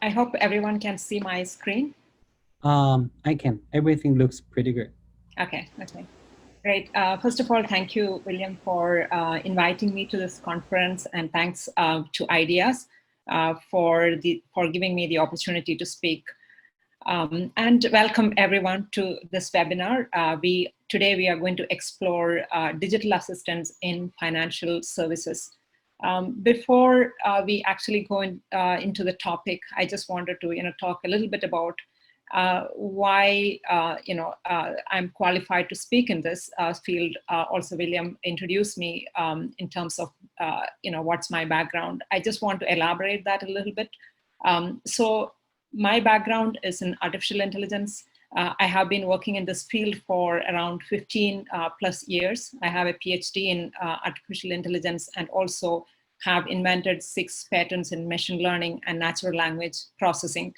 I hope everyone can see my screen. I can. Everything looks pretty good. Okay, great. First of all, thank you, William, for inviting me to this conference, and thanks to Ideas for giving me the opportunity to speak. And welcome everyone to this webinar. Today we are going to explore digital assistants in financial services. Before we actually go into the topic, I just wanted to talk a little bit about why I'm qualified to speak in this field. Also, William introduced me in terms of what's my background. I just want to elaborate that a little bit. So my background is in artificial intelligence. I have been working in this field for around 15 plus years. I have a Ph.D. in artificial intelligence and also have invented 6 patents in machine learning and natural language processing.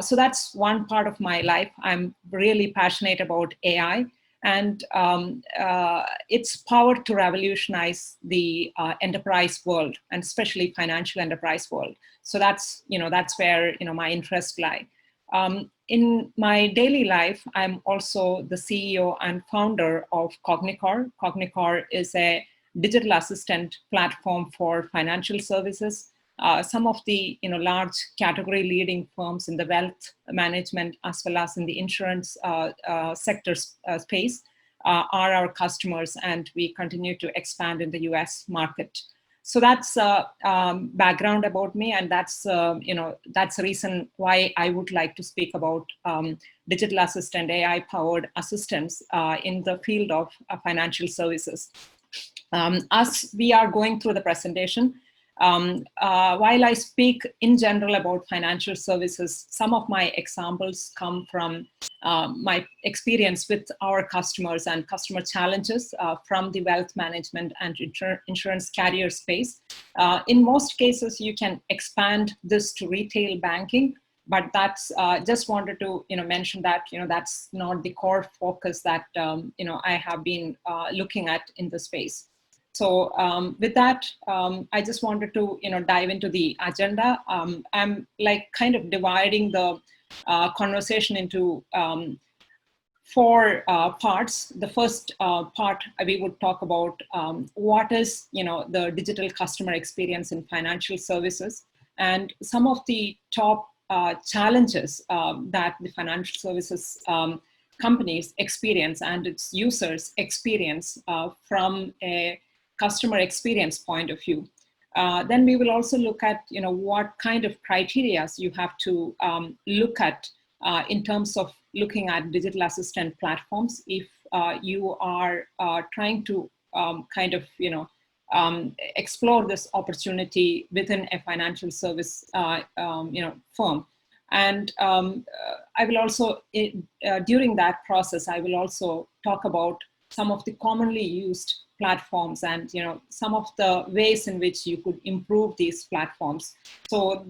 So that's one part of my life. I'm really passionate about AI and its power to revolutionize the enterprise world, and especially financial enterprise world. So that's where my interests lie. In my daily life, I'm also the CEO and founder of CogniCor. CogniCor is a digital assistant platform for financial services. Some of the large category leading firms in the wealth management as well as in the insurance sector space are our customers, and we continue to expand in the US market. So that's background about me, and that's that's the reason why I would like to speak about digital assistant, AI-powered assistants in the field of financial services. As we are going through the presentation, while I speak in general about financial services, some of my examples come from my experience with our customers and customer challenges from the wealth management and insurance carrier space. In most cases, you can expand this to retail banking, but that's just wanted to mention that that's not the core focus that I have been looking at in the space. So with that, I just wanted to dive into the agenda. I'm kind of dividing the conversation into 4 parts. The first part, we would talk about what is the digital customer experience in financial services, and some of the top challenges that the financial services companies experience and its users experience from a customer experience point of view. Then we will also look at what kind of criteria you have to look at in terms of looking at digital assistant platforms if you are trying to kind of explore this opportunity within a financial service firm. And I will also during that process I will also talk about some of the commonly used platforms and some of the ways in which you could improve these platforms. So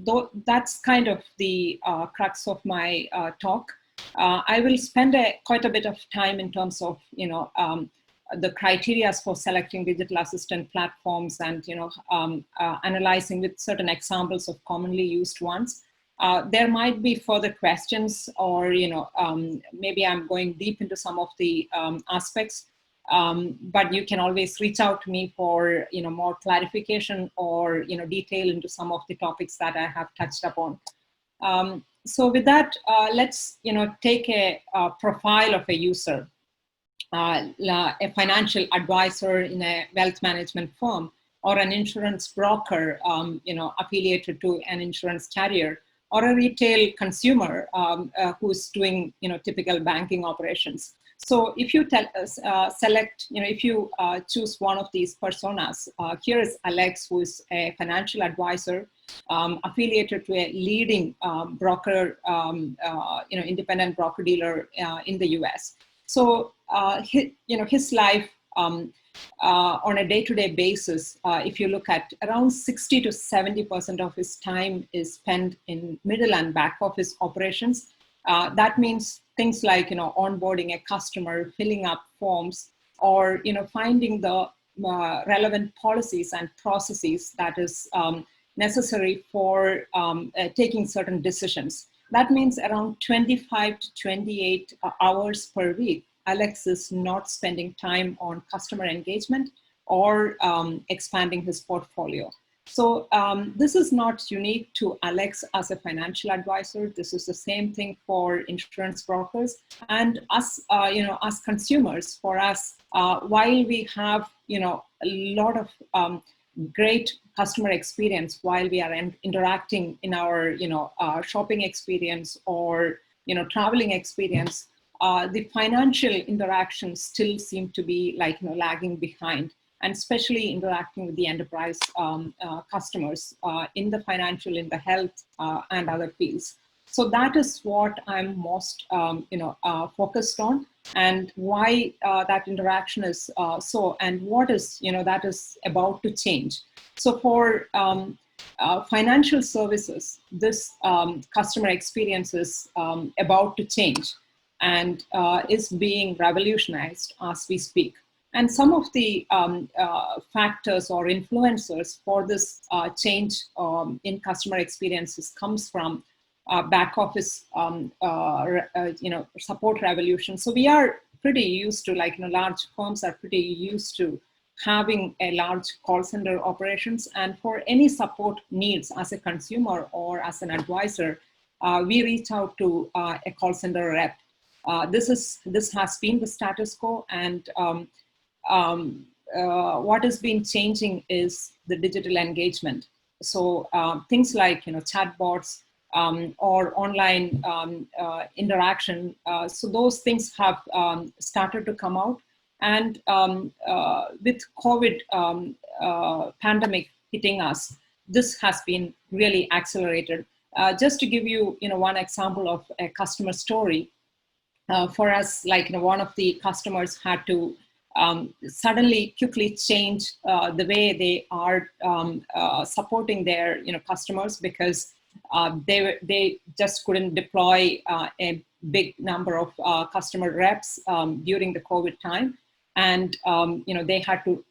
that's kind of the crux of my talk. I will spend quite a bit of time in terms of the criteria for selecting digital assistant platforms and analyzing with certain examples of commonly used ones. There might be further questions, or maybe I'm going deep into some of the aspects. But you can always reach out to me for more clarification or detail into some of the topics that I have touched upon. So with that, let's take a profile of a user, a financial advisor in a wealth management firm, or an insurance broker affiliated to an insurance carrier, or a retail consumer who's doing typical banking operations. So if you select, if you choose one of these personas, here is Alex, who is a financial advisor affiliated to a leading broker, independent broker dealer in the US. So his life on a day-to-day basis, if you look at around 60 to 70% of his time is spent in middle and back office operations. That means things like onboarding a customer, filling up forms, or finding the relevant policies and processes that is necessary for taking certain decisions. That means around 25 to 28 hours per week, Alex is not spending time on customer engagement or expanding his portfolio. So this is not unique to Alex as a financial advisor. This is the same thing for insurance brokers and us, as consumers. For us, while we have, a lot of great customer experience while we are interacting in our, shopping experience or, traveling experience, the financial interactions still seem to be lagging behind, and especially interacting with the enterprise customers in the financial, in the health, and other fields. So that is what I'm most, focused on, and why that interaction is and what is, that is about to change. So for financial services, this customer experience is about to change and is being revolutionized as we speak. And some of the factors or influencers for this change in customer experiences comes from back office, support revolution. So we are pretty used to, large firms are pretty used to having a large call center operations. And for any support needs as a consumer or as an advisor, we reach out to a call center rep. This has been the status quo, and what has been changing is the digital engagement. So things like chatbots or online interaction. So those things have started to come out, and with COVID pandemic hitting us, this has been really accelerated. Just to give you, one example of a customer story. For us, one of the customers had to suddenly quickly change the way they are supporting their customers, because they just couldn't deploy a big number of customer reps during the COVID time, and they had to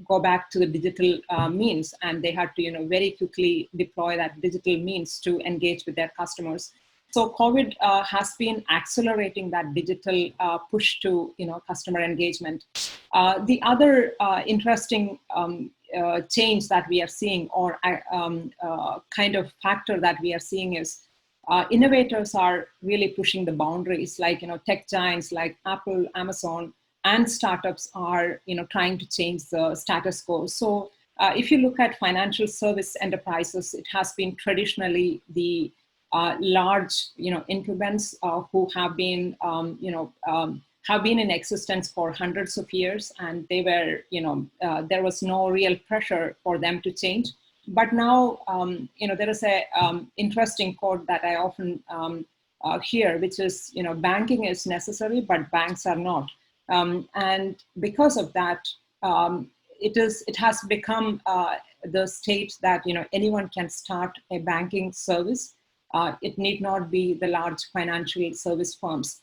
go back to the digital means, and they had to very quickly deploy that digital means to engage with their customers. So COVID has been accelerating that digital push to customer engagement. The other interesting change that we are seeing, or kind of factor that we are seeing, is innovators are really pushing the boundaries. Tech giants like Apple, Amazon, and startups are trying to change the status quo. So if you look at financial service enterprises, it has been traditionally the large, incumbents who have been, have been in existence for hundreds of years, and they were, there was no real pressure for them to change. But now, there is a interesting quote that I often hear, which is, banking is necessary, but banks are not. And because of that, it has become the state that anyone can start a banking service. It need not be the large financial service firms.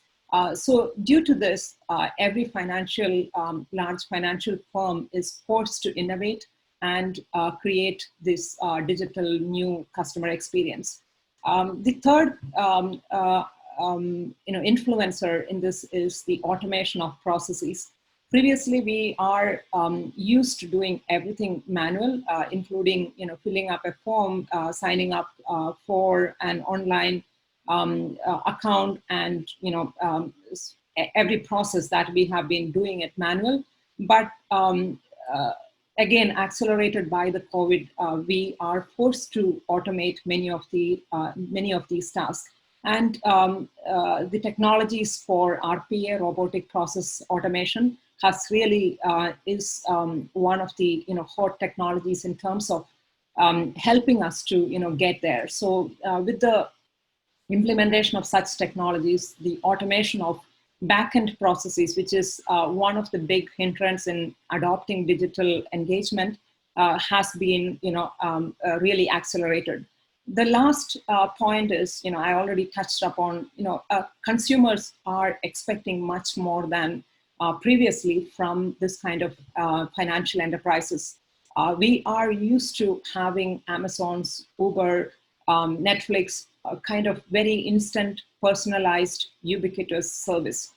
So due to this, every large financial firm is forced to innovate and create this digital new customer experience. The third influencer in this is the automation of processes. Previously, we are used to doing everything manual, including filling up a form, signing up for an online account, and every process that we have been doing it manual. But again, accelerated by the COVID, we are forced to automate many of these tasks. And the technologies for RPA, robotic process automation, has really is one of the hot technologies in terms of helping us to get there. So with the implementation of such technologies, the automation of back-end processes, which is one of the big hindrances in adopting digital engagement, has been really accelerated. The last point is, I already touched upon, consumers are expecting much more than previously from this kind of financial enterprises. We are used to having Amazon's, Uber, Netflix, kind of very instant, personalized, ubiquitous service.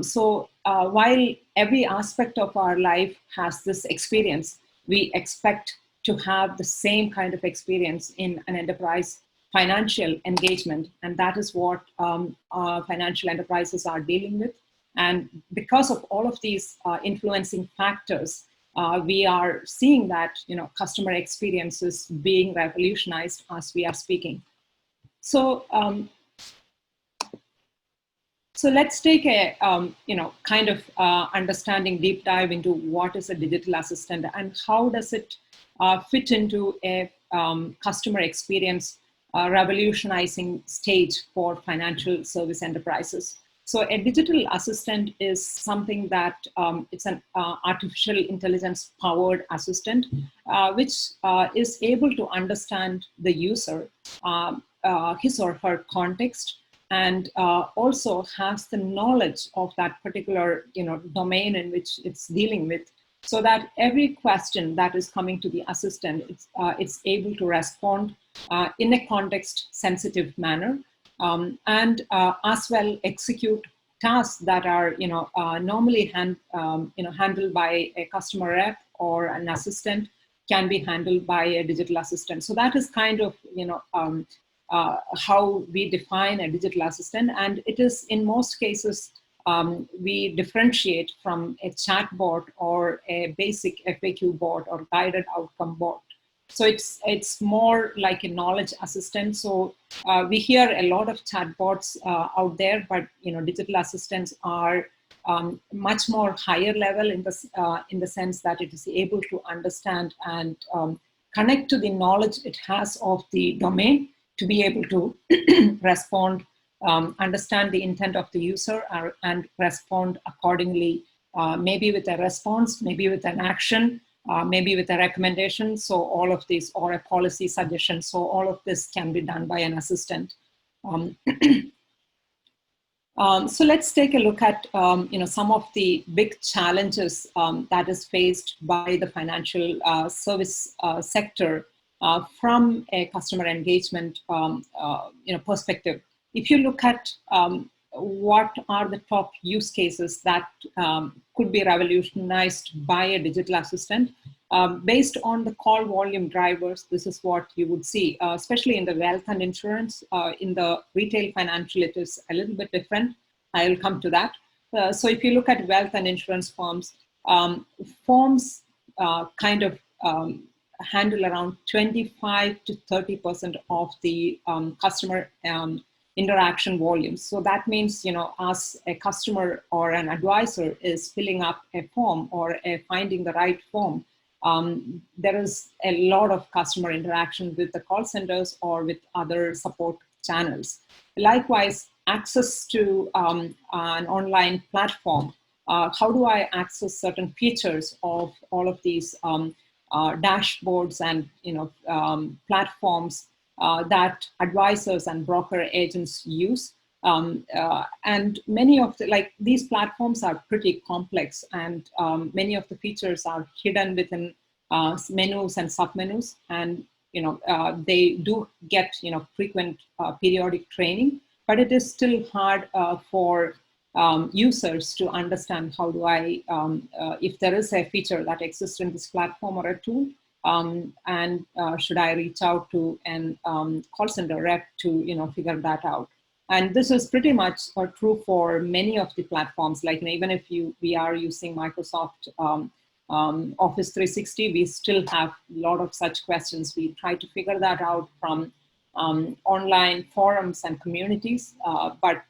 So while every aspect of our life has this experience, we expect to have the same kind of experience in an enterprise financial engagement. And that is what financial enterprises are dealing with. And because of all of these influencing factors, we are seeing that customer experience is being revolutionized as we are speaking. So so let's take a kind of understanding deep dive into what is a digital assistant and how does it fit into a customer experience revolutionizing stage for financial service enterprises. So a digital assistant is something that it's an artificial intelligence powered assistant, which is able to understand the user, his or her context, and also has the knowledge of that particular domain in which it's dealing with, so that every question that is coming to the assistant, it's able to respond in a context-sensitive manner, and as well execute tasks that are normally handled by a customer rep or an assistant can be handled by a digital assistant. So that is kind of how we define a digital assistant, and it is in most cases we differentiate from a chat bot or a basic FAQ bot or guided outcome bot. So it's more like a knowledge assistant. So we hear a lot of chatbots out there, but digital assistants are much more higher level in the sense that it is able to understand and connect to the knowledge it has of the domain to be able to respond, understand the intent of the user, and respond accordingly, maybe with a response, maybe with an action, maybe with a recommendation. So all of these, or a policy suggestion. So all of this can be done by an assistant. So let's take a look at some of the big challenges that is faced by the financial service sector from a customer engagement perspective. If you look at what are the top use cases that could be revolutionized by a digital assistant, based on the call volume drivers, this is what you would see, especially in the wealth and insurance. In the retail financial, it is a little bit different. I will come to that. So if you look at wealth and insurance firms, kind of handle around 25 to 30% of the customer interaction volumes. So that means, as a customer or an advisor is filling up a form or finding the right form, there is a lot of customer interaction with the call centers or with other support channels. Likewise, access to an online platform. How do I access certain features of all of these dashboards and platforms that advisors and broker agents use? And many of these platforms are pretty complex, and many of the features are hidden within menus and submenus, and they do get frequent periodic training, but it is still hard for users to understand how do I, if there is a feature that exists in this platform or a tool, and should I reach out to an call center rep to figure that out. And this is pretty much true for many of the platforms. Like even if we are using Microsoft Office 360, we still have a lot of such questions. We try to figure that out from online forums and communities, but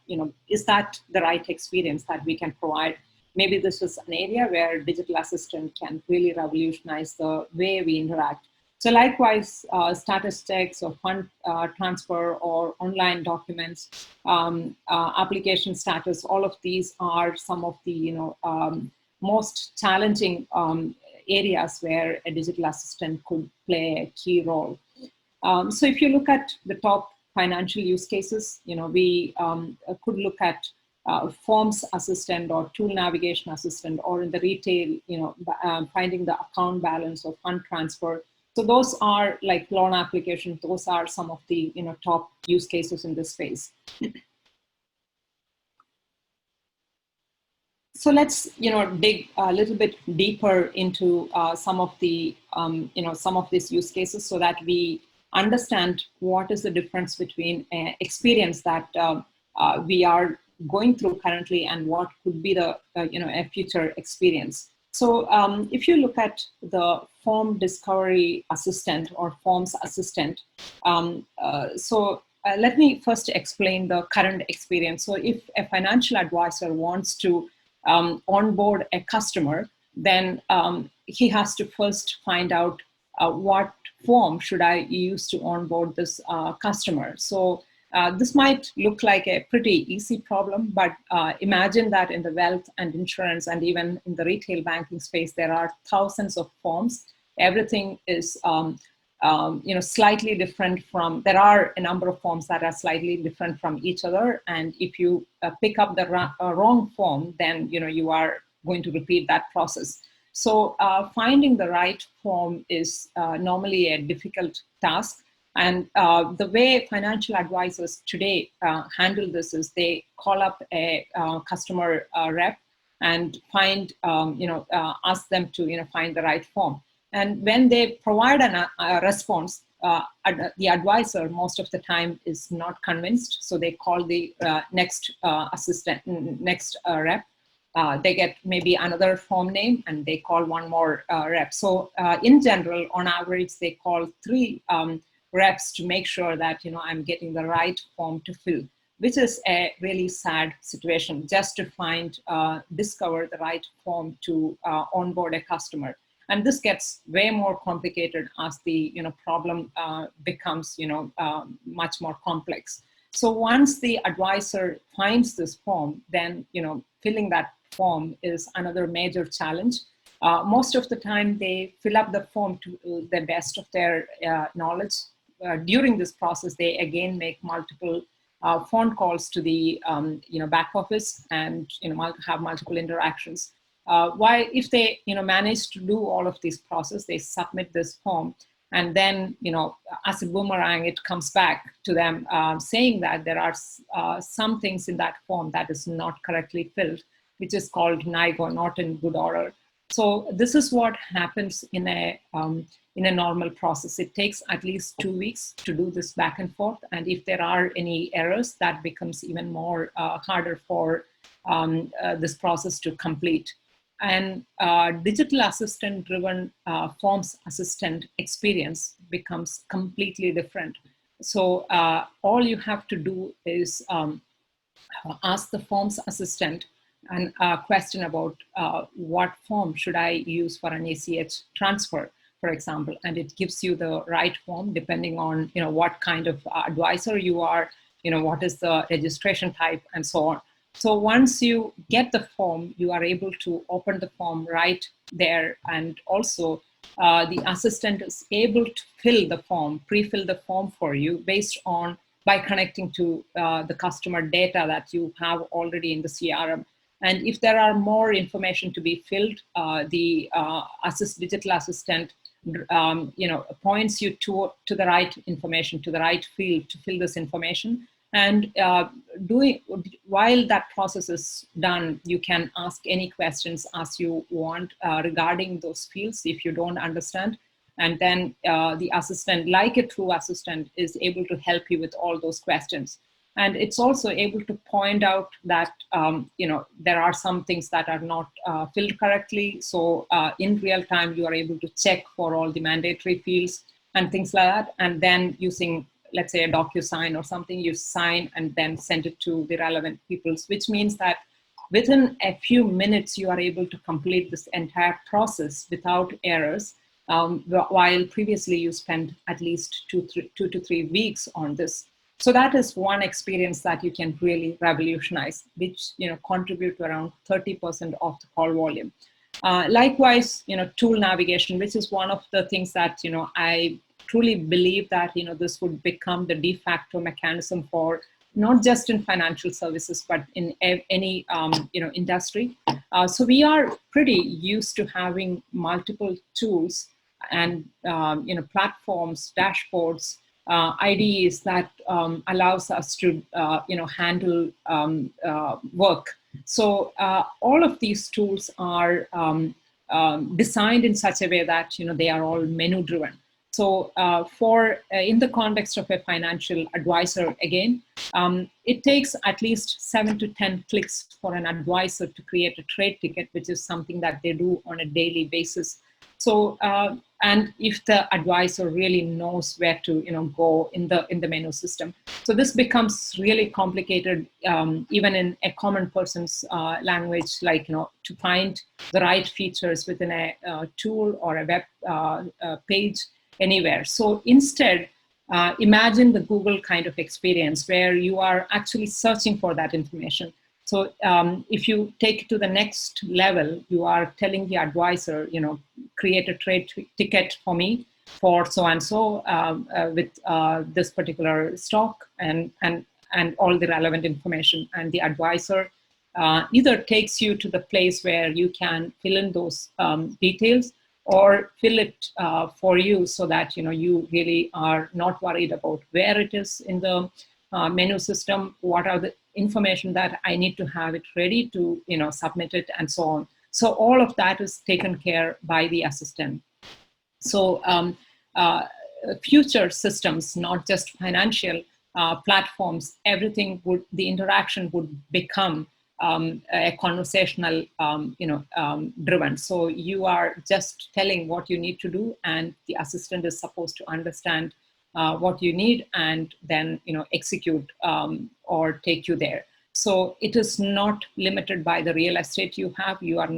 is that the right experience that we can provide? Maybe this is an area where digital assistant can really revolutionize the way we interact. So likewise, statistics or fund transfer or online documents, application status, all of these are some of the most challenging areas where a digital assistant could play a key role. So if you look at the top financial use cases, we could look at forms assistant or tool navigation assistant, or in the retail, finding the account balance or fund transfer. So those are like loan applications. Those are some of the top use cases in this space. So let's dig a little bit deeper into some of the some of these use cases, so that we understand what is the difference between experience that we are going through currently and what could be the a future experience. So if you look at the form discovery assistant or forms assistant, let me first explain the current experience. So if a financial advisor wants to onboard a customer, then he has to first find out what form should I use to onboard this customer. So this might look like a pretty easy problem, but imagine that in the wealth and insurance and even in the retail banking space, there are thousands of forms. Everything is slightly different from, there are a number of forms that are slightly different from each other. And if you pick up the wrong form, then you are going to repeat that process. So finding the right form is normally a difficult task. And the way financial advisors today handle this is they call up a customer rep and find, ask them to find the right form. And when they provide a response, the advisor most of the time is not convinced. So they call the next rep. They get maybe another form name and they call one more rep. So in general, on average, they call 3 reps to make sure that I'm getting the right form to fill, which is a really sad situation, just to discover the right form to onboard a customer. And this gets way more complicated as the problem becomes much more complex. So once the advisor finds this form, then filling that form is another major challenge. Most of the time, they fill up the form to the best of their knowledge. During this process, they again make multiple phone calls to the back office and have multiple interactions. While if they manage to do all of this process, they submit this form, and then as a boomerang, it comes back to them saying that there are some things in that form that is not correctly filled, which is called NIGO, or not in good order. So this is what happens in a normal process. It takes at least 2 weeks to do this back and forth, and if there are any errors, that becomes even more harder for this process to complete. And digital assistant-driven forms assistant experience becomes completely different. So all you have to do is ask the forms assistant a question about what form should I use for an ACH transfer, for example, and it gives you the right form depending on what kind of advisor you are, what is the registration type, and so on. So once you get the form, you are able to open the form right there, and also the assistant is able to pre-fill the form for you by connecting to the customer data that you have already in the CRM. And if there are more information to be filled, the digital assistant points you to the right information, to the right field to fill this information. And while that process is done, you can ask any questions as you want regarding those fields if you don't understand. And then the assistant, like a true assistant, is able to help you with all those questions. And it's also able to point out that there are some things that are not filled correctly. So in real time, you are able to check for all the mandatory fields and things like that. And then using, let's say, a DocuSign or something, you sign and then send it to the relevant people, which means that within a few minutes, you are able to complete this entire process without errors, while previously you spent at least 2 to 3 weeks on this. So that is one experience that you can really revolutionize, which contribute to around 30% of the call volume. Likewise, tool navigation, which is one of the things that I truly believe that this would become the de facto mechanism for not just in financial services, but in any industry. So we are pretty used to having multiple tools and platforms, dashboards, IDEs that allows us to handle work. So all of these tools are designed in such a way that they are all menu driven. So in the context of a financial advisor, again, it takes at least 7 to 10 clicks for an advisor to create a trade ticket, which is something that they do on a daily basis. So, and if the advisor really knows where to go in the menu system, so this becomes really complicated, even in a common person's language, like to find the right features within a tool or a web page anywhere. So instead, imagine the Google kind of experience where you are actually searching for that information. So if you take it to the next level, you are telling the advisor, create a trade ticket for me for so-and-so with this particular stock and all the relevant information. And the advisor either takes you to the place where you can fill in those details, or fill it for you, so that you really are not worried about where it is in the menu system, what are the information that I need to have it ready to submit it, and so on. So all of that is taken care by the assistant. So future systems, not just financial platforms, everything the interaction would become a conversational, driven. So you are just telling what you need to do, and the assistant is supposed to understand what you need, and then execute or take you there. So it is not limited by the real estate you have. You are,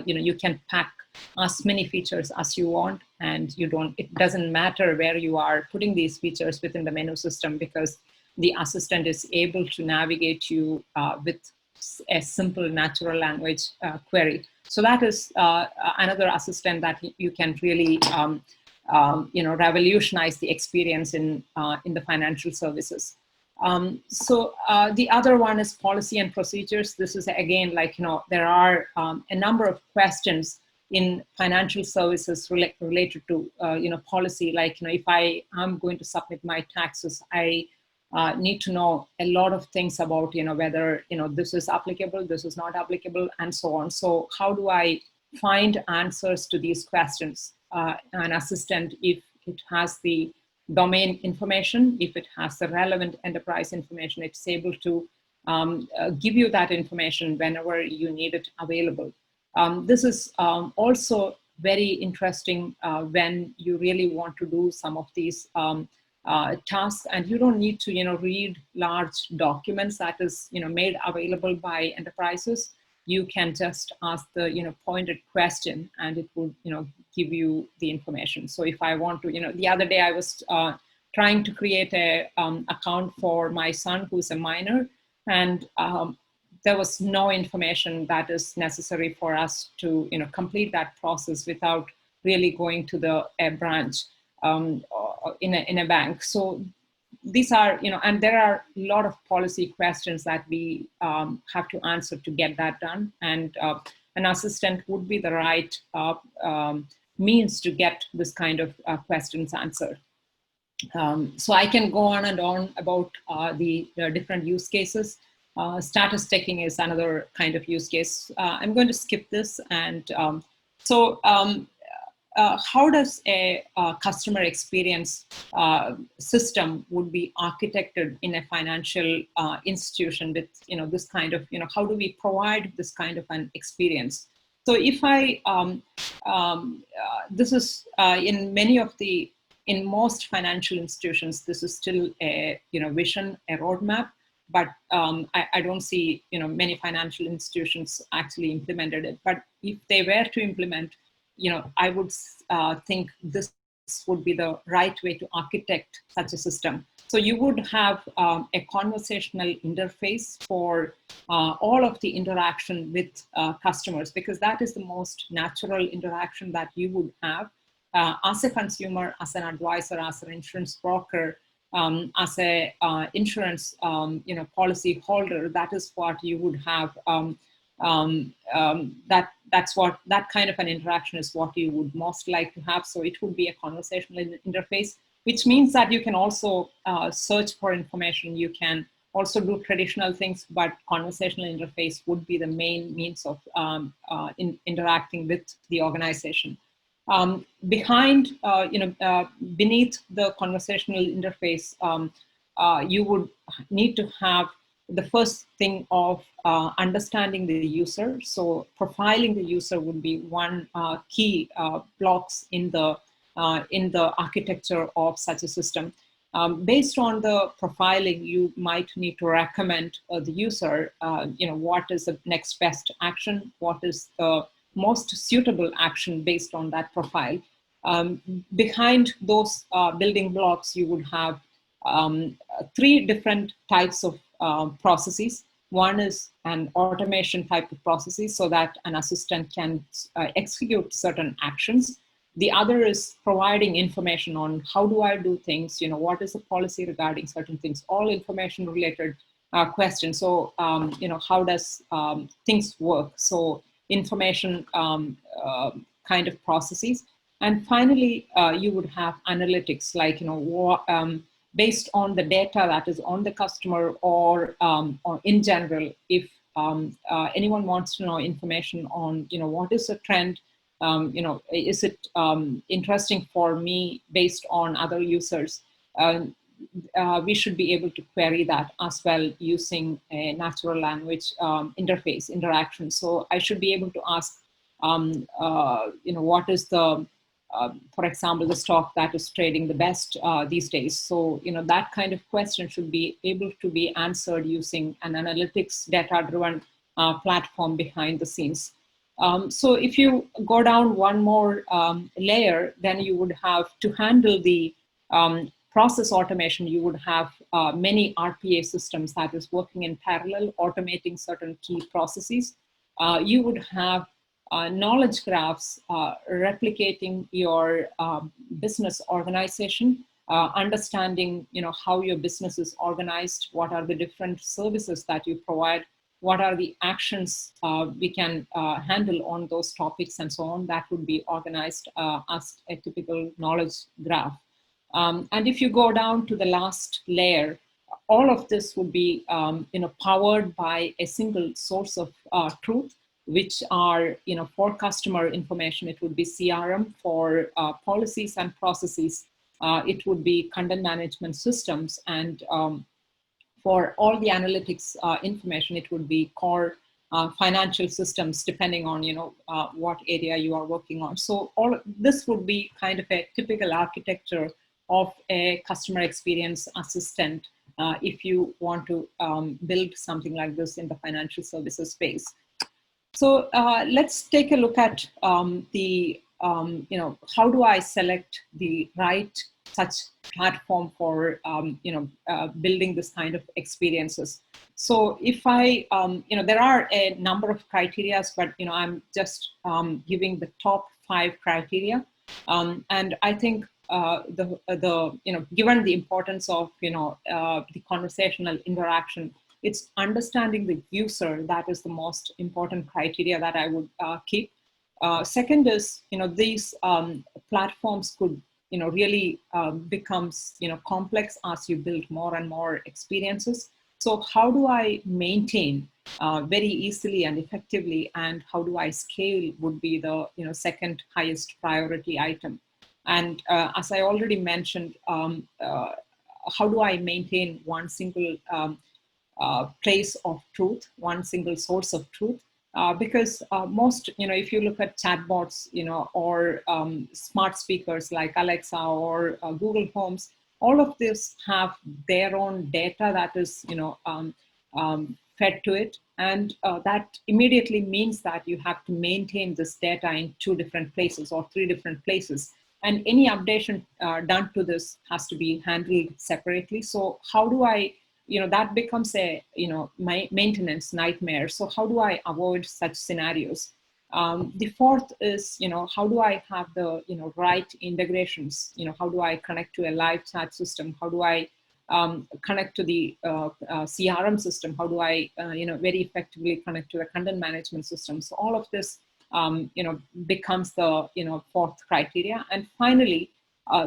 you can pack as many features as you want, and it doesn't matter where you are putting these features within the menu system, because the assistant is able to navigate you with a simple natural language query. So that is another assistant that you can really revolutionize the experience in the financial services. So the other one is policy and procedures. This is again, like, there are a number of questions in financial services related to, policy. Like, if I am going to submit my taxes, I need to know a lot of things about, whether, this is applicable, this is not applicable, and so on. So how do I find answers to these questions? An assistant, if it has the domain information, if it has the relevant enterprise information, it's able to give you that information whenever you need it available. This is also very interesting when you really want to do some of these tasks, and you don't need to read large documents that is made available by enterprises. You can just ask the pointed question, and it will give you the information. So if I want to, the other day I was trying to create a account for my son who's a minor, and there was no information that is necessary for us to complete that process without really going to a branch in a bank. So these are, and there are a lot of policy questions that we have to answer to get that done. And an assistant would be the right means to get this kind of questions answered. So I can go on and on about the different use cases. Status checking is another kind of use case. I'm going to skip this. And how does a customer experience system would be architected in a financial institution with this kind of, how do we provide this kind of an experience? So if I, this is in most financial institutions, this is still a vision, a roadmap, but I don't see many financial institutions actually implemented it. But if they were to implement, I would think this would be the right way to architect such a system. So you would have a conversational interface for all of the interaction with customers, because that is the most natural interaction that you would have as a consumer, as an advisor, as an insurance broker. as a insurance, policy holder, that is what you would have. That kind of an interaction is what you would most like to have. So it would be a conversational interface, which means that you can also search for information. You can also do traditional things, but conversational interface would be the main means of interacting with the organization. Beneath the conversational interface, you would need to have the first thing of understanding the user. So profiling the user would be one key blocks in the architecture of such a system. Based on the profiling, you might need to recommend the user, what is the next best action, what is the most suitable action based on that profile. Behind those building blocks, you would have three different types of processes. One is an automation type of processes so that an assistant can execute certain actions. The other is providing information on how do I do things, what is the policy regarding certain things, all information related questions. So, how does things work? So information kind of processes. And finally, you would have analytics like, based on the data that is on the customer or in general, if anyone wants to know information on, what is the trend, is it interesting for me based on other users? We should be able to query that as well using a natural language interface interaction. So I should be able to ask, what is the, for example, the stock that is trading the best these days. So, that kind of question should be able to be answered using an analytics data-driven platform behind the scenes. So if you go down one more layer, then you would have to handle the process automation. You would have many RPA systems that is working in parallel, automating certain key processes. You would have knowledge graphs replicating your business organization, understanding how your business is organized, what are the different services that you provide, what are the actions we can handle on those topics and so on. That would be organized as a typical knowledge graph. And if you go down to the last layer, all of this would be powered by a single source of truth, which are, for customer information, it would be CRM. For policies and processes, it would be content management systems. And for all the analytics information, it would be core financial systems, depending on what area you are working on. So all this would be kind of a typical architecture of a customer experience assistant if you want to build something like this in the financial services space. So let's take a look at how do I select the right such platform for building this kind of experiences. So if I, there are a number of criteria, but I'm just giving the top 5 criteria, and I think given the importance of the conversational interaction, it's understanding the user that is the most important criteria that I would keep. Second is these platforms could really becomes complex as you build more and more experiences. So how do I maintain very easily and effectively, and how do I scale would be the second highest priority item. And as I already mentioned, how do I maintain one single place of truth, one single source of truth? Because most, if you look at chatbots, or smart speakers like Alexa or Google Homes, all of this have their own data that is, fed to it. And that immediately means that you have to maintain this data in 2 different places or 3 different places. And any updation done to this has to be handled separately. So how do I, that becomes a, my maintenance nightmare. So how do I avoid such scenarios? The fourth is, how do I have the, right integrations? How do I connect to a live chat system? How do I connect to the CRM system? How do I, very effectively connect to the content management system? So all of this, becomes the, fourth criteria. And finally,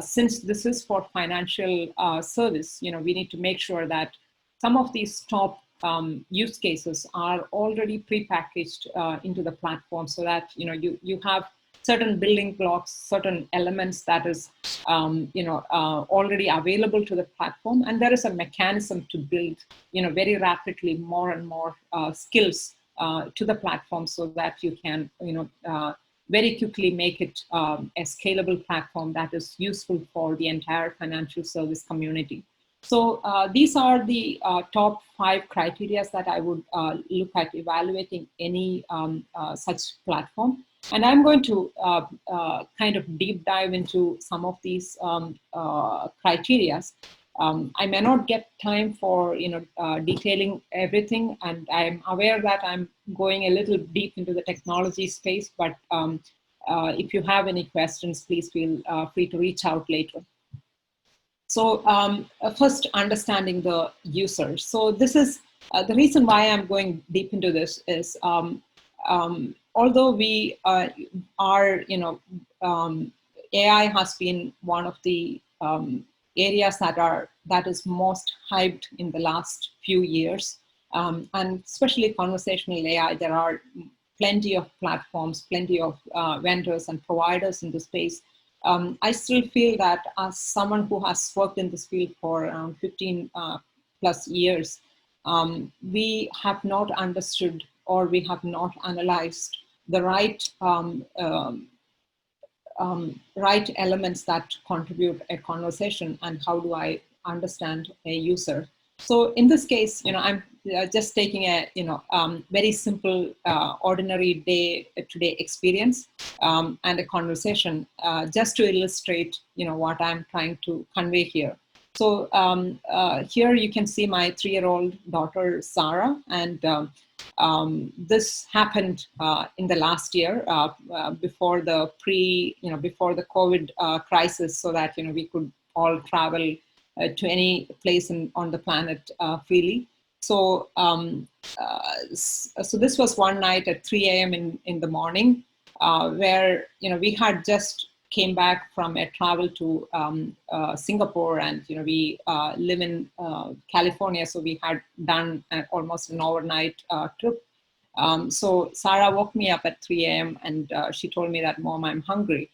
since this is for financial service, we need to make sure that some of these top use cases are already prepackaged into the platform, so that you have certain building blocks, certain elements that is already available to the platform, and there is a mechanism to build very rapidly more and more skills to the platform, so that you can very quickly make it a scalable platform that is useful for the entire financial service community. So these are the top 5 criteria that I would look at evaluating any such platform. And I'm going to kind of deep dive into some of these criteria. I may not get time for detailing everything, and I'm aware that I'm going a little deep into the technology space, but if you have any questions, please feel free to reach out later. So first, understanding the user. So this is the reason why I'm going deep into this is although we are, AI has been one of the areas that is most hyped in the last few years, and especially conversational AI. There are plenty of platforms, plenty of vendors and providers in the space. I still feel that as someone who has worked in this field for around 15 plus years, we have not understood, or we have not analyzed the right right elements that contribute a conversation, and how do I understand a user. So in this case, I'm just taking a very simple ordinary day-to-day experience and a conversation just to illustrate what I'm trying to convey here. So here you can see my 3-year-old daughter Sarah, and this happened in the last year before the before the COVID crisis, so that we could all travel to any place on the planet freely. So so this was one night at 3 a.m. in the morning, where we had just came back from a travel to Singapore, and we live in California, so we had done almost an overnight trip. So Sarah woke me up at 3 a.m. and she told me that, "Mom, I'm hungry."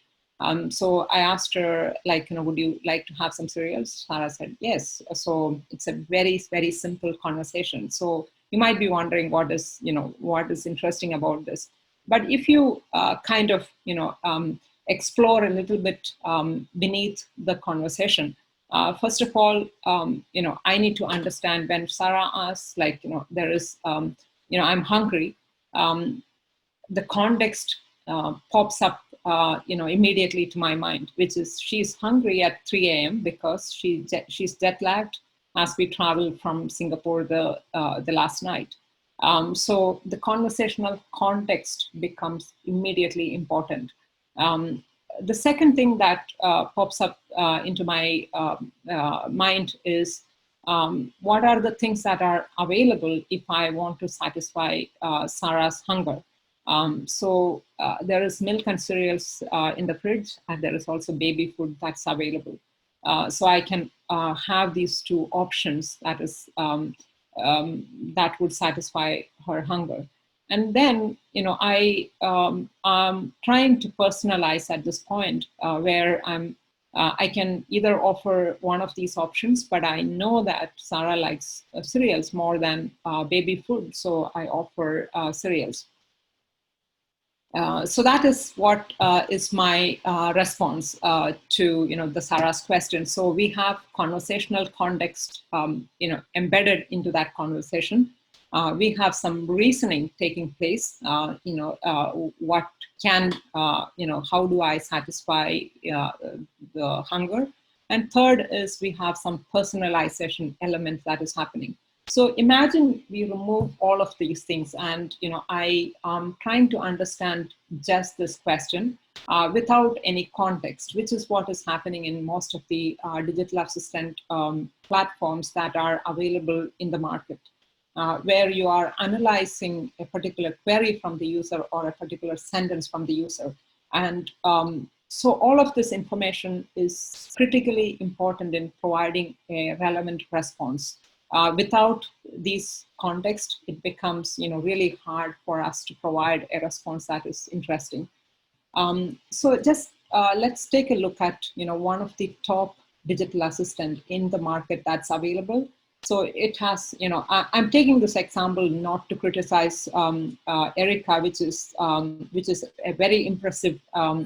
So I asked her, would you like to have some cereals? Sarah said yes. So it's a very, very simple conversation. So you might be wondering what is interesting about this. But if you kind of explore a little bit beneath the conversation, first of all, I need to understand when Sarah asks, there is, I'm hungry. The context pops up immediately to my mind, which is she's hungry at 3 a.m. because she's jet lagged as we traveled from Singapore the last night. So the conversational context becomes immediately important. The second thing that pops up into my mind is what are the things that are available if I want to satisfy Sarah's hunger. So there is milk and cereals in the fridge, and there is also baby food that's available. So I can have these two options that is that would satisfy her hunger. And then I'm trying to personalize at this point where I can either offer one of these options, but I know that Sarah likes cereals more than baby food, so I offer cereals. So that is what is my response to the Sarah's question. So we have conversational context embedded into that conversation. We have some reasoning taking place. What can how do I satisfy the hunger? And third is we have some personalization element that is happening. So imagine we remove all of these things, and I am trying to understand just this question without any context, which is what is happening in most of the digital assistant platforms that are available in the market, where you are analyzing a particular query from the user or a particular sentence from the user. And so all of this information is critically important in providing a relevant response. Without these context, it becomes really hard for us to provide a response that is interesting. So just let's take a look at one of the top digital assistant in the market that's available. So it has, I'm taking this example not to criticize Erica, which is a very impressive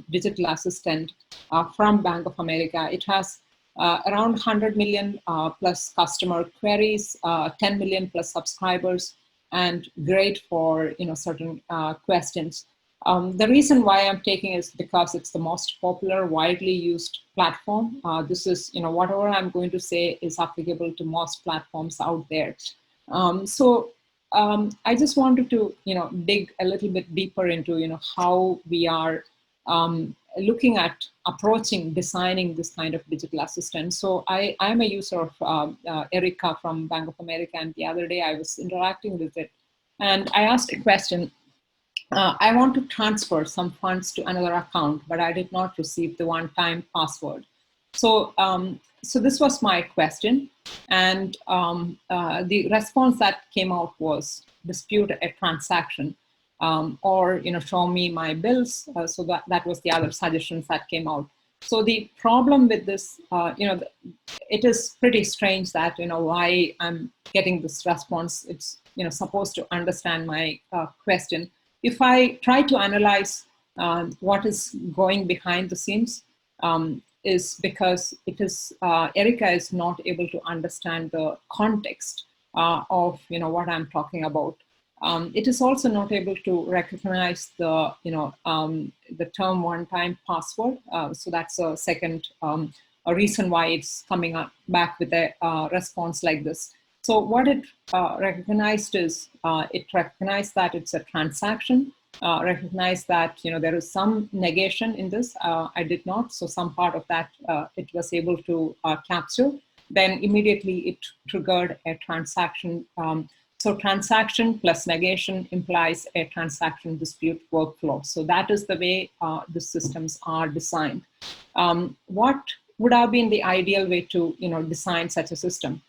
digital assistant from Bank of America. It has around 100 million plus customer queries, 10 million plus subscribers, and great for certain questions. The reason why I'm taking is because it's the most popular, widely used platform. This is, whatever I'm going to say is applicable to most platforms out there. I just wanted to, dig a little bit deeper into, how we are looking at approaching designing this kind of digital assistant. So I'm a user of Erica from Bank of America, and the other day I was interacting with it, and I asked a question. I want to transfer some funds to another account, but I did not receive the one-time password. So, so this was my question, and the response that came out was dispute a transaction, or show me my bills. So that was the other suggestions that came out. So the problem with this, it is pretty strange that why I'm getting this response. It's supposed to understand my question. If I try to analyze what is going behind the scenes, is because it is Erica is not able to understand the context of what I'm talking about. It is also not able to recognize the the term one-time password. So that's a second a reason why it's coming up back with a response like this. So what it recognized is it recognized that it's a transaction, recognized that there is some negation in this. I did not, so some part of that it was able to capture. Then immediately it triggered a transaction. So transaction plus negation implies a transaction dispute workflow. So that is the way the systems are designed. What would have been the ideal way to design such a system?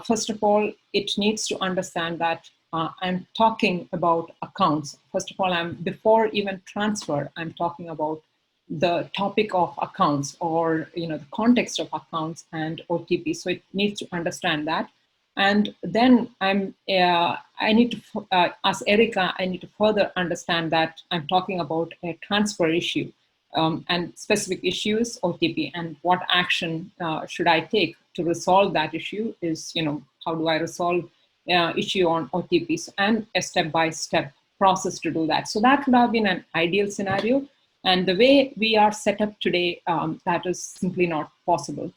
First of all, it needs to understand that I'm talking about accounts. First of all, before even transfer, I'm talking about the topic of accounts, or the context of accounts and OTP. So it needs to understand that. And then I need to, as Erica, I need to further understand that I'm talking about a transfer issue, and specific issues, OTP, and what action should I take to resolve that issue is, how do I resolve issue on OTPs, and a step-by-step process to do that. So that would have been an ideal scenario. And the way we are set up today, that is simply not possible.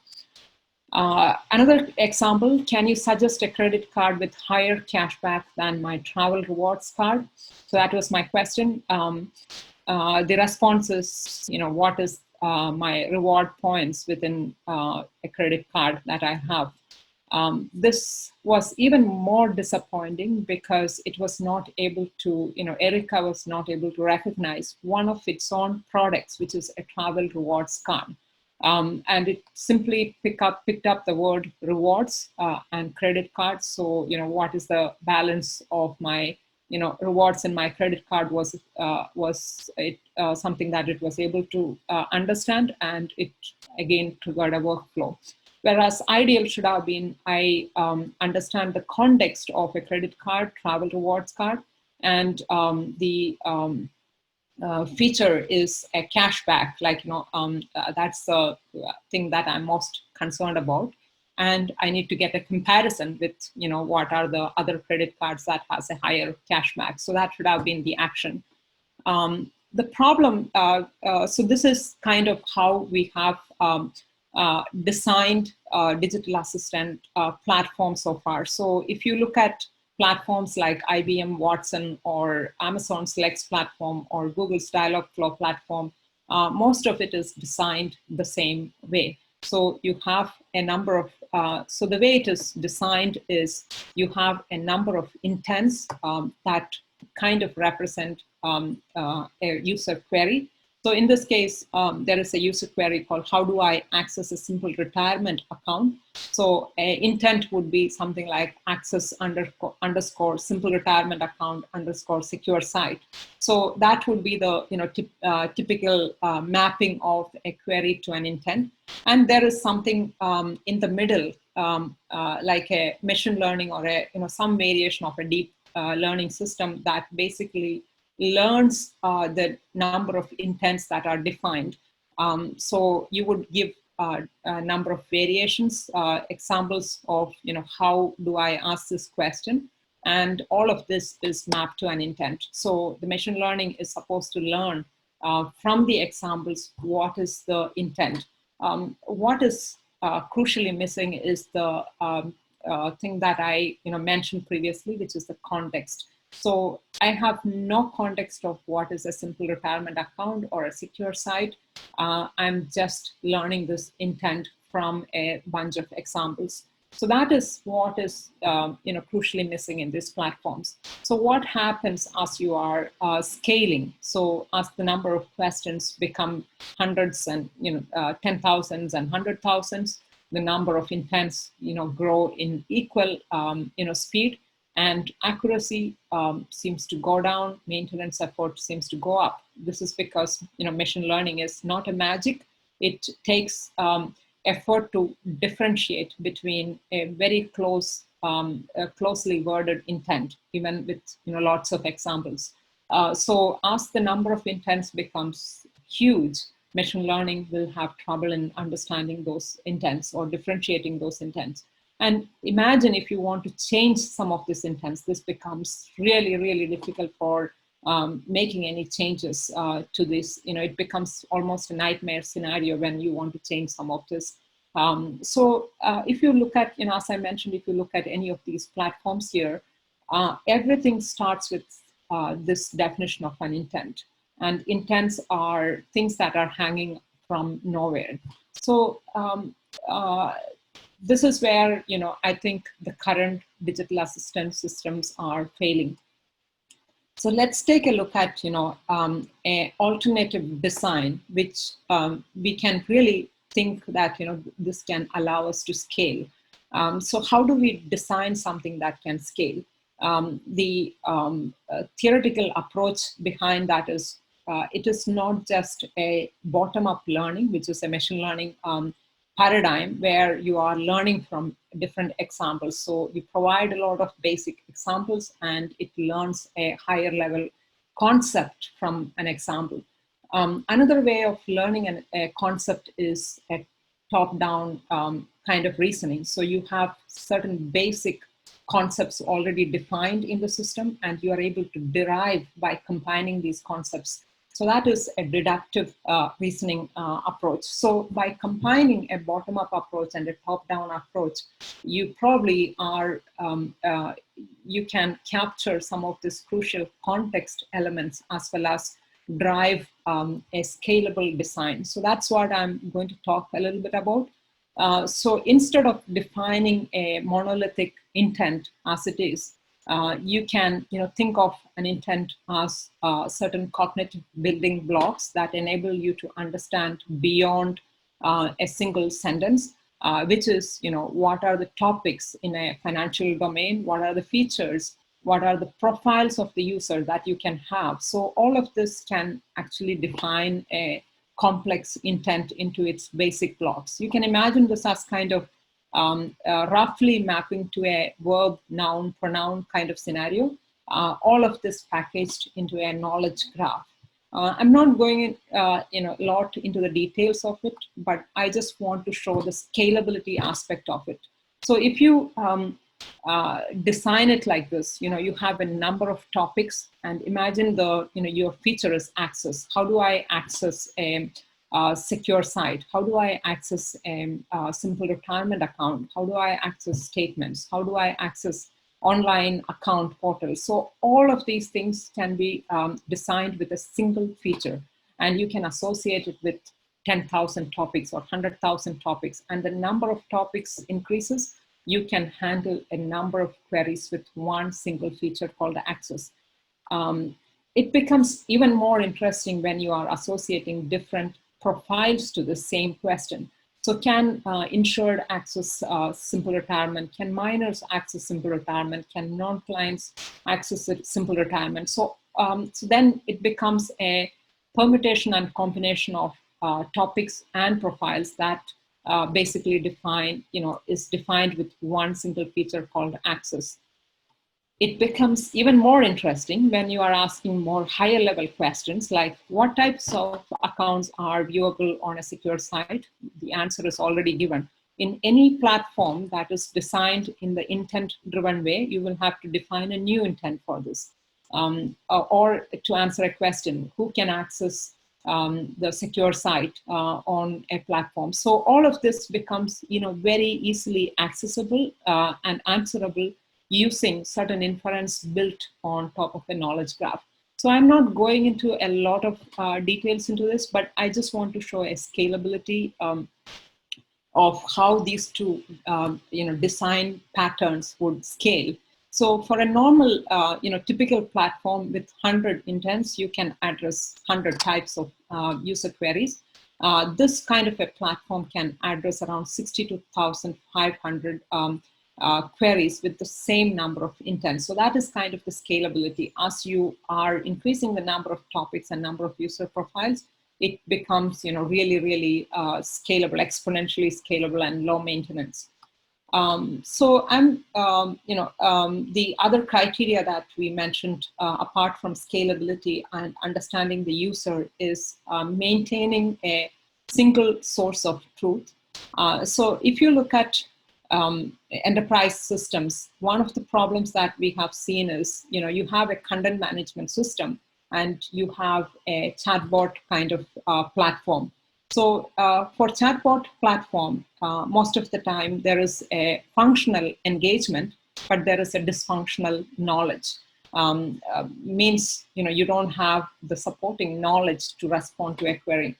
Another example, can you suggest a credit card with higher cashback than my travel rewards card? So that was my question. The response is, what is my reward points within a credit card that I have? This was even more disappointing because it was not able to, Erica was not able to recognize one of its own products, which is a travel rewards card. And it simply picked up the word rewards and credit cards. So, what is the balance of my, rewards in my credit card was something that it was able to understand, and it again triggered a workflow. Whereas ideal should have been, I understand the context of a credit card, travel rewards card, and the feature is a cashback, like, that's the thing that I'm most concerned about. And I need to get a comparison with, what are the other credit cards that has a higher cashback. So that should have been the action. The problem, so this is kind of how we have designed digital assistant platforms so far. So if you look at platforms like IBM Watson or Amazon's Lex platform or Google's Dialogflow platform, most of it is designed the same way. So you have a number of, so the way it is designed is you have a number of intents that kind of represent a user query. So in this case, there is a user query called, how do I access a simple retirement account? So intent would be something like access underscore simple retirement account underscore secure site. So that would be the typical mapping of a query to an intent. And there is something in the middle, like a machine learning or some variation of a deep learning system that basically learns the number of intents that are defined. So you would give a number of variations, examples of how do I ask this question, and all of this is mapped to an intent. So the machine learning is supposed to learn from the examples what is the intent. What is crucially missing is the thing that I mentioned previously, which is the context. So I have no context of what is a simple retirement account or a secure site. I'm just learning this intent from a bunch of examples. So that is what is crucially missing in these platforms. So what happens as you are scaling? So as the number of questions become hundreds and 10,000s and 100,000s, the number of intents grow in equal speed. And accuracy seems to go down, maintenance effort seems to go up. This is because machine learning is not a magic. It takes effort to differentiate between a very closely worded intent, even with lots of examples. So as the number of intents becomes huge, machine learning will have trouble in understanding those intents or differentiating those intents. And imagine if you want to change some of these intents, this becomes really, really difficult for making any changes to this. It becomes almost a nightmare scenario when you want to change some of this. So if you look at, as I mentioned, if you look at any of these platforms here, everything starts with this definition of an intent. And intents are things that are hanging from nowhere. So this is where, I think the current digital assistant systems are failing. So let's take a look at, a alternative design, which we can really think that, this can allow us to scale. So how do we design something that can scale? The theoretical approach behind that is, it is not just a bottom-up learning, which is a machine learning paradigm where you are learning from different examples. So you provide a lot of basic examples and it learns a higher level concept from an example. Another way of learning a concept is a top-down kind of reasoning. So you have certain basic concepts already defined in the system and you are able to derive by combining these concepts. So that is a deductive reasoning approach. So by combining a bottom-up approach and a top-down approach, you probably are, you can capture some of these crucial context elements as well as drive a scalable design. So that's what I'm going to talk a little bit about. So instead of defining a monolithic intent as it is, you can think of an intent as certain cognitive building blocks that enable you to understand beyond a single sentence, which is what are the topics in a financial domain, what are the features, what are the profiles of the user that you can have. So all of this can actually define a complex intent into its basic blocks. You can imagine this as kind of roughly mapping to a verb, noun, pronoun kind of scenario. All of this packaged into a knowledge graph. I'm not going a lot into the details of it, but I just want to show the scalability aspect of it. So if you design it like this, you have a number of topics, and imagine your feature is access. How do I access a secure site? How do I access a simple retirement account? How do I access statements? How do I access online account portals? So all of these things can be designed with a single feature, and you can associate it with 10,000 topics or 100,000 topics, and the number of topics increases. You can handle a number of queries with one single feature called access. It becomes even more interesting when you are associating different profiles to the same question. So can insured access simple retirement? Can minors access simple retirement? Can non-clients access simple retirement? So, so then it becomes a permutation and combination of topics and profiles that basically is defined with one single feature called access. It becomes even more interesting when you are asking more higher level questions like what types of accounts are viewable on a secure site? The answer is already given. In any platform that is designed in the intent-driven way, you will have to define a new intent for this. Or to answer a question, who can access the secure site on a platform? So all of this becomes very easily accessible and answerable using certain inference built on top of a knowledge graph. So I'm not going into a lot of details into this, but I just want to show a scalability of how these two design patterns would scale. So for a normal, typical platform with 100 intents, you can address 100 types of user queries. This kind of a platform can address around 62,500 queries with the same number of intents. So that is kind of the scalability. As you are increasing the number of topics and number of user profiles, it becomes really, really scalable, exponentially scalable and low maintenance. So the other criteria that we mentioned, apart from scalability and understanding the user, is maintaining a single source of truth. So if you look at enterprise systems, one of the problems that we have seen is, you have a content management system and you have a chatbot kind of platform. So for chatbot platform, most of the time there is a functional engagement, but there is a dysfunctional knowledge. Means, you don't have the supporting knowledge to respond to a query.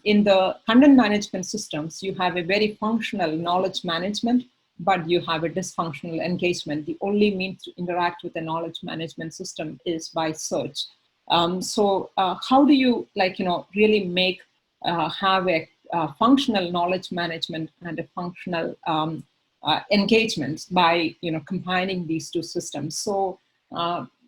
In the content management systems, you have a very functional knowledge management, but you have a dysfunctional engagement. The only means to interact with a knowledge management system is by search. So how do you really make have a functional knowledge management and a functional engagement by combining these two systems? So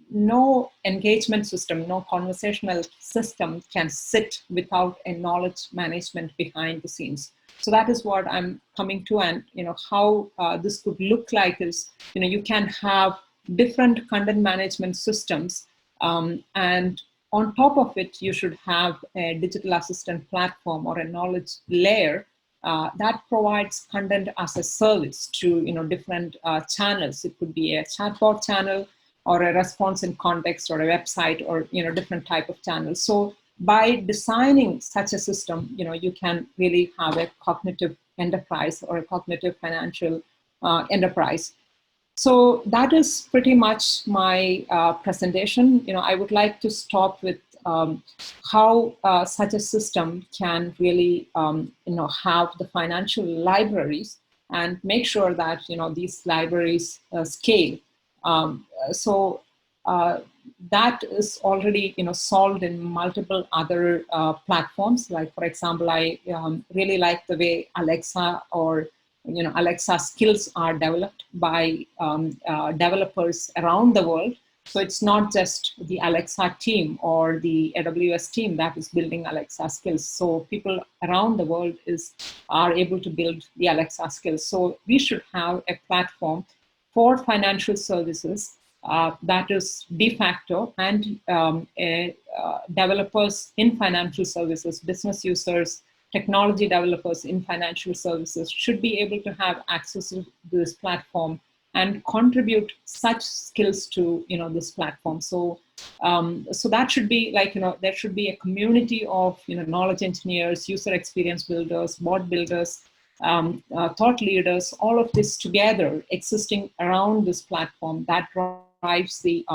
no engagement system, no conversational system can sit without a knowledge management behind the scenes. So that is what I'm coming to, and how this could look like is you can have different content management systems, and on top of it, you should have a digital assistant platform or a knowledge layer that provides content as a service to different channels. It could be a chatbot channel, or a response in context, or a website, or different type of channels. So by designing such a system, you can really have a cognitive enterprise or a cognitive financial enterprise. So that is pretty much my presentation. I would like to stop with how such a system can really have the financial libraries and make sure that these libraries scale. So that is already solved in multiple other platforms. Like, for example, I really like the way Alexa or Alexa skills are developed by developers around the world. So it's not just the Alexa team or the AWS team that is building Alexa skills. So people around the world are able to build the Alexa skills. So we should have a platform for financial services that is de facto, and developers in financial services, business users, technology developers in financial services should be able to have access to this platform and contribute such skills to this platform. So so that should be like there should be a community of knowledge engineers, user experience builders, bot builders, thought leaders, all of this together existing around this platform that drives the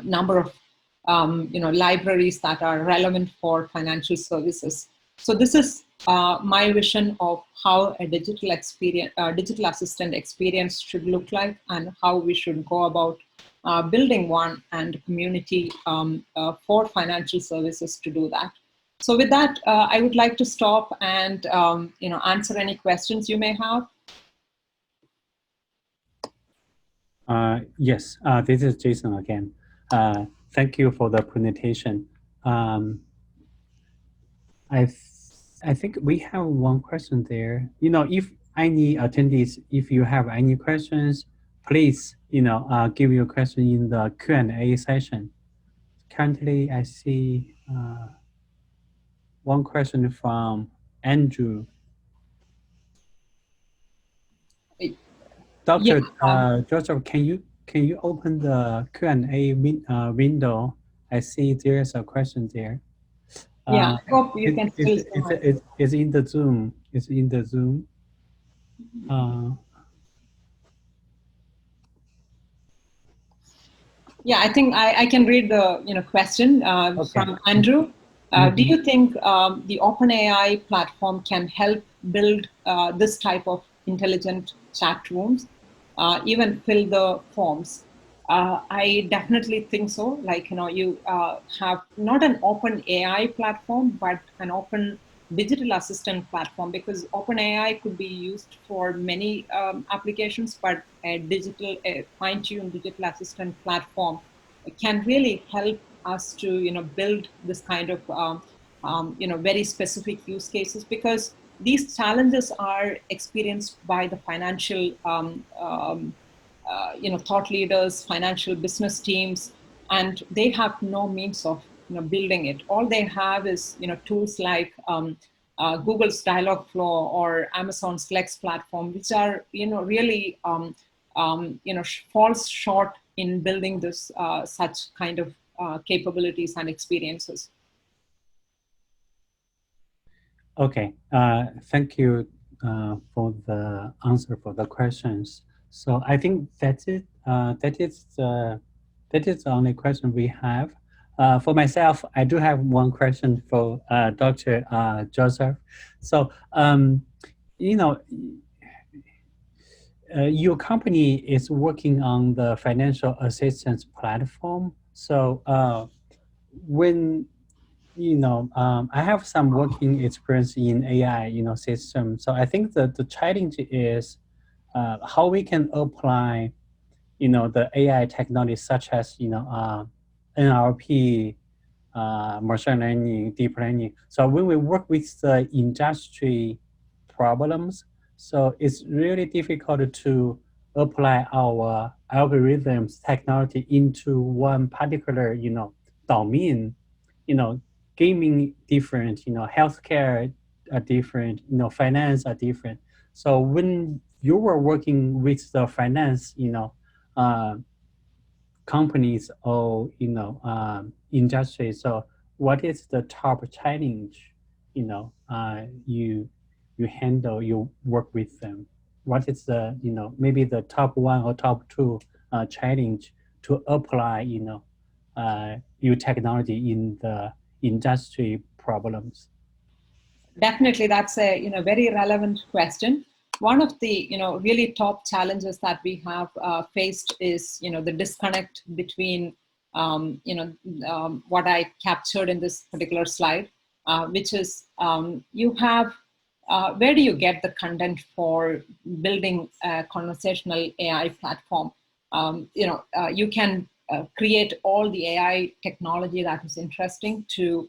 number of libraries that are relevant for financial services. So this is my vision of how a digital experience, digital assistant experience should look like, and how we should go about building one and community for financial services to do that. So with that, I would like to stop and answer any questions you may have. Yes, this is Jason again. Thank you for the presentation. I think we have one question there. If any attendees, if you have any questions, please, give your question in the Q&A session. Currently, I see one question from Andrew. Dr. Joseph, can you open the Q&A window? I see there's a question there. Yeah, I hope you can still see it's in the Zoom. It's in the Zoom. Yeah, I think I can read the question from Andrew. Do you think the OpenAI platform can help build this type of intelligent chat rooms, even fill the forms? I definitely think so. Like, you have not an open AI platform, but an open digital assistant platform, because OpenAI could be used for many applications, but a fine-tuned digital assistant platform can really help us to build this kind of very specific use cases, because these challenges are experienced by the financial thought leaders, financial business teams, and they have no means of building it. All they have is tools like Google's Dialogflow or Amazon's Lex platform, which are really falls short in building this such kind of capabilities and experiences. Okay, thank you for the answer for the questions. So I think that's it. That is the only question we have. For myself, I do have one question for Dr. Joseph. So, your company is working on the financial assistance platform. So when I have some working experience in AI, system. So I think that the challenge is how we can apply, the AI technology such as, NLP, machine learning, deep learning. So when we work with the industry problems, so it's really difficult to apply our algorithms technology into one particular, domain. Gaming different, healthcare are different, finance are different. So when you were working with the finance, companies or industry, so what is the top challenge you handle, you work with them? What is the maybe the top one or top two challenge to apply new technology in the industry problems? Definitely, that's a very relevant question. One of the really top challenges that we have faced is the disconnect between what I captured in this particular slide, which is you have where do you get the content for building a conversational AI platform? You can create all the AI technology that is interesting to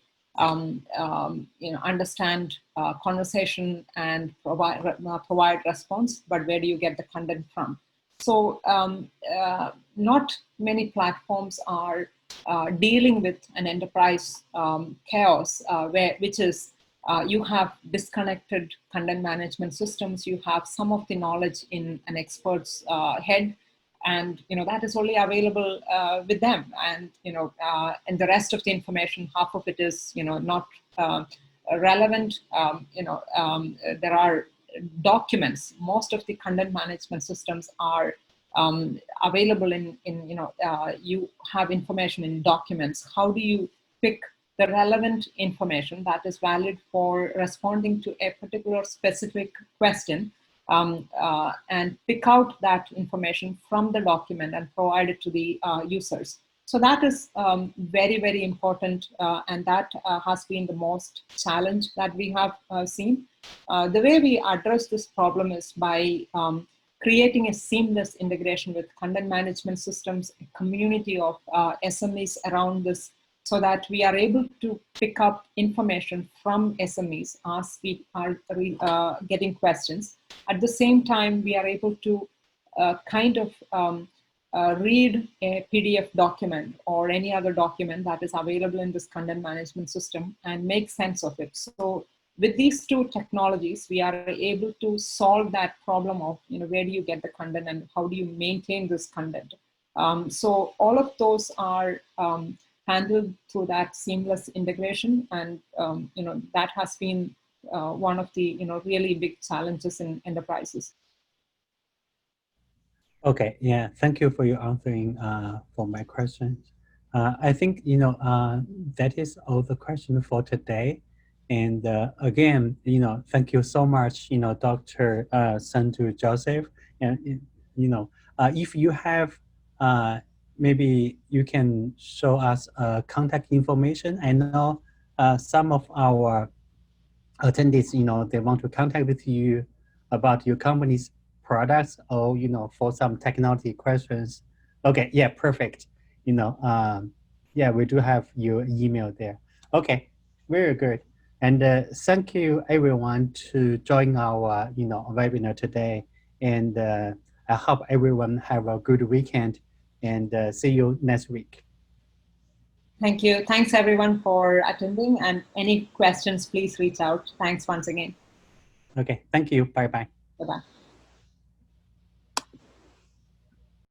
understand conversation and provide response, but where do you get the content from? So not many platforms are dealing with an enterprise chaos, which is you have disconnected content management systems, you have some of the knowledge in an expert's head, and that is only available with them, and and the rest of the information, half of it is not relevant. There are documents. Most of the content management systems are available in you have information in documents. How do you pick the relevant information that is valid for responding to a particular specific question, and pick out that information from the document and provide it to the users? So that is very, very important, and that has been the most challenge that we have seen. The way we address this problem is by creating a seamless integration with content management systems, a community of SMEs around this, so that we are able to pick up information from SMEs as we are getting questions. At the same time, we are able to read a PDF document or any other document that is available in this content management system and make sense of it. So with these two technologies, we are able to solve that problem of where do you get the content and how do you maintain this content. So all of those are handled through that seamless integration, and that has been one of the really big challenges in enterprises. Okay, yeah, thank you for your answering for my questions. I think that is all the questions for today. And again, thank you so much, Dr. Sindhu Joseph. And if you have, maybe you can show us contact information. I know some of our attendees, they want to contact with you about your company's products, or for some technology questions. Okay, yeah, perfect. Yeah, we do have your email there. Okay, very good. And thank you everyone to join our webinar today. And I hope everyone have a good weekend, and see you next week. Thank you. Thanks everyone for attending, and any questions, please reach out. Thanks once again. Okay, thank you. Bye-bye. Bye-bye.